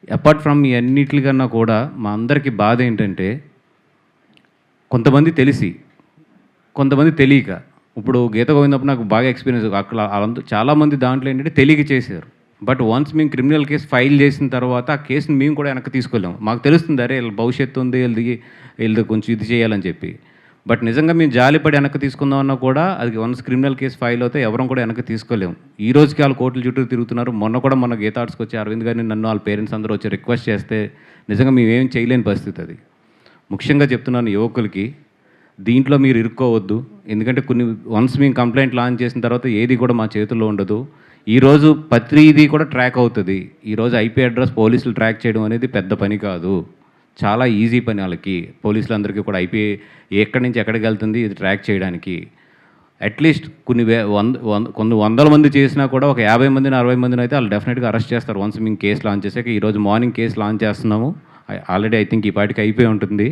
Apart from ఈ అన్నిట్లికన్నా కూడా మా అందరికీ బాధ ఏంటంటే, కొంతమంది తెలిసి, కొంతమంది తెలియక. ఇప్పుడు 'గీత గోవిందప్పుడు' నాకు బాగా ఎక్స్‌పీరియన్స్ అక్కడ చాలామంది దాంట్లో ఏంటంటే తెలియక చేశారు. బట్ వన్స్ మేము క్రిమినల్ కేస్ ఫైల్ చేసిన తర్వాత ఆ కేస్‌ని మేము కూడా వెనక్కి తీసుకోలేము. మాకు తెలుస్తుంది అరే! ఈళ్ళ భవిష్యత్తు ఉంది. ఈళ్ళది కొంచెం ఇది చేయాలని చెప్పి. బట్ నిజంగా మేము జాలిపడి వెనక్కి తీసుకుందామన్నా కూడా అది వన్స్ క్రిమినల్ కేస్ ఫైల్ అవుతే ఎవరం కూడా వెనక్కి తీసుకోలేము. ఈ రోజుకి ఆళ్ళు కోర్టుల చుట్టూ తిరుగుతున్నారు. మొన్న గీత ఆర్ట్స్‌కి వచ్చి అరవింద్ గారిని, నన్ను వాళ్ళ పేరెంట్స్ అందరూ వచ్చి రిక్వెస్ట్ చేస్తే నిజంగా మేమేం చేయలేని పరిస్థితి అది. ముఖ్యంగా చెప్తున్నాను యువకులకి, దీంట్లో మీరు ఇరుక్కోవద్దు. ఎందుకంటే వన్స్ మేము కంప్లెయింట్ లాంచ్ చేసిన తర్వాత ఏది కూడా మా చేతుల్లో ఉండదు. ఈరోజు ప్రతీది కూడా ట్రాక్ అవుతది. ఈరోజు ఐపీ అడ్రస్ పోలీసులు ట్రాక్ చేయడం అనేది పెద్ద పని కాదు. చాలా ఈజీ పని ఆళ్ళకి. పోలీసులందరికీ కూడా ఐపీ ఎక్కడి నుంచి ఎక్కడికెళ్తుంది ఇది ట్రాక్ చేయడానికి. అట్‌లీస్ట్ కొన్ని వందల మంది చేసినా కూడా ఒక 50 మందిని, 60 మందినైతే ఆళ్ళు డెఫినిట్‌గా అరెస్ట్ చేస్తారు. వన్స్ మేము కేస్ లాంచ్ చేసాక ఈరోజు మార్నింగ్ కేస్ లాంచ్ చేస్తున్నాము. ఆల్రెడీ ఐ థింక్ ఈ పాటికి అయిపోయి ఉంటుంది.